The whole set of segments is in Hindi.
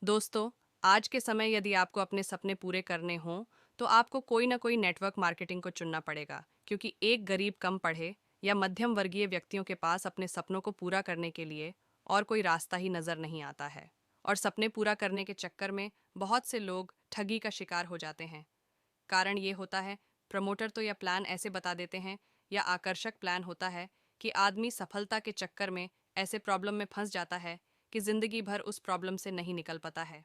दोस्तों, आज के समय यदि आपको अपने सपने पूरे करने हों, तो आपको कोई ना कोई नेटवर्क मार्केटिंग को चुनना पड़ेगा, क्योंकि एक गरीब कम पढ़े या मध्यम वर्गीय व्यक्तियों के पास अपने सपनों को पूरा करने के लिए और कोई रास्ता ही नजर नहीं आता है। और सपने पूरा करने के चक्कर में बहुत से लोग ठगी का शिकार हो जाते हैं। कारण ये होता है, प्रमोटर तो यह प्लान ऐसे बता देते हैं या आकर्षक प्लान होता है कि आदमी सफलता के चक्कर में ऐसे प्रॉब्लम में फंस जाता है कि जिंदगी भर उस प्रॉब्लम से नहीं निकल पाता है।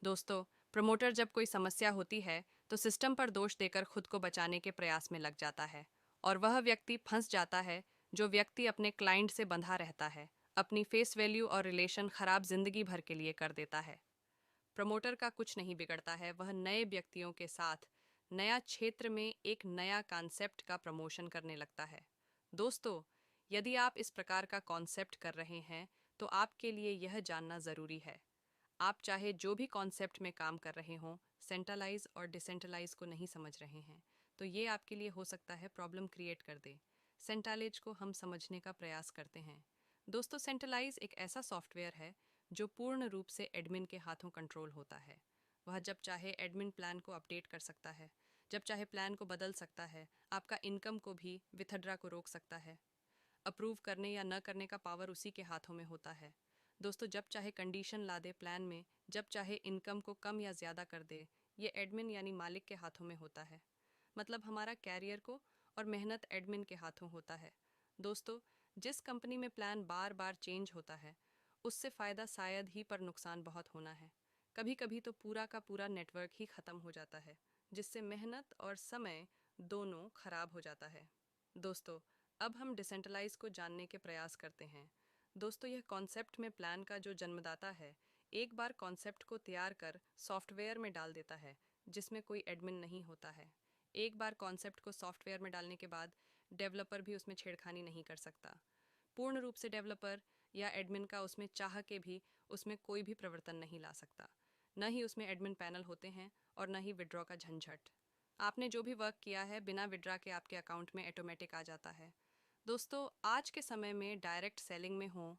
दोस्तों, प्रमोटर जब कोई समस्या होती है तो सिस्टम पर दोष देकर खुद को बचाने के प्रयास में लग जाता है और वह व्यक्ति फंस जाता है जो व्यक्ति अपने क्लाइंट से बंधा रहता है, अपनी फेस वैल्यू और रिलेशन खराब जिंदगी भर के लिए कर देता है। प्रमोटर का कुछ नहीं बिगड़ता है, वह नए व्यक्तियों के साथ नया क्षेत्र में एक नया कॉन्सेप्ट का प्रमोशन करने लगता है। दोस्तों, यदि आप इस प्रकार का कॉन्सेप्ट कर रहे हैं तो आपके लिए यह जानना ज़रूरी है। आप चाहे जो भी कॉन्सेप्ट में काम कर रहे हों, सेंट्रलाइज और डिसेंट्रलाइज को नहीं समझ रहे हैं, तो ये आपके लिए हो सकता है प्रॉब्लम क्रिएट कर दे। सेंट्रलाइज को हम समझने का प्रयास करते हैं। दोस्तों, सेंट्रलाइज एक ऐसा सॉफ्टवेयर है जो पूर्ण रूप से एडमिन के हाथों कंट्रोल होता है। वह जब चाहे एडमिन प्लान को अपडेट कर सकता है, जब चाहे प्लान को बदल सकता है, आपका इनकम को भी विथड्रा को रोक सकता है। अप्रूव करने या न करने का पावर उसी के हाथों में होता है। दोस्तों, जब चाहे कंडीशन ला दे प्लान में, जब चाहे इनकम को कम या ज़्यादा कर दे, ये एडमिन यानी मालिक के हाथों में होता है। मतलब हमारा कैरियर को और मेहनत एडमिन के हाथों होता है। दोस्तों, जिस कंपनी में प्लान बार बार चेंज होता है, उससे फ़ायदा शायद ही पर नुकसान बहुत होना है। कभी कभी तो पूरा का पूरा नेटवर्क ही ख़त्म हो जाता है, जिससे मेहनत और समय दोनों खराब हो जाता है। दोस्तों, अब हम डिसेंट्रलाइज को जानने के प्रयास करते हैं। दोस्तों, यह कॉन्सेप्ट में प्लान का जो जन्मदाता है, एक बार कॉन्सेप्ट को तैयार कर सॉफ्टवेयर में डाल देता है, जिसमें कोई एडमिन नहीं होता है। एक बार कॉन्सेप्ट को सॉफ्टवेयर में डालने के बाद डेवलपर भी उसमें छेड़खानी नहीं कर सकता। पूर्ण रूप से डेवलपर या एडमिन का उसमें चाह के भी उसमें कोई भी परिवर्तन नहीं ला सकता। न ही उसमें एडमिन पैनल होते हैं और न ही विड्रॉ का झंझट। आपने जो भी वर्क किया है बिना विड्रॉ के आपके अकाउंट में ऑटोमेटिक आ जाता है। दोस्तों, आज के समय में डायरेक्ट सेलिंग में हो,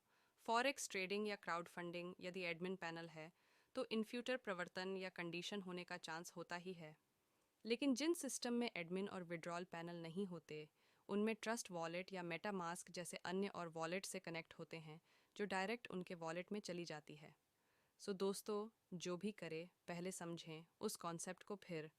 फॉरेक्स ट्रेडिंग या क्राउड फंडिंग, यदि एडमिन पैनल है तो इन फ्यूचर प्रवर्तन या कंडीशन होने का चांस होता ही है। लेकिन जिन सिस्टम में एडमिन और विड्रॉल पैनल नहीं होते, उनमें ट्रस्ट वॉलेट या मेटामास्क जैसे अन्य और वॉलेट से कनेक्ट होते हैं, जो डायरेक्ट उनके वॉलेट में चली जाती है। सो दोस्तों, जो भी करे पहले समझें उस कॉन्सेप्ट को, फिर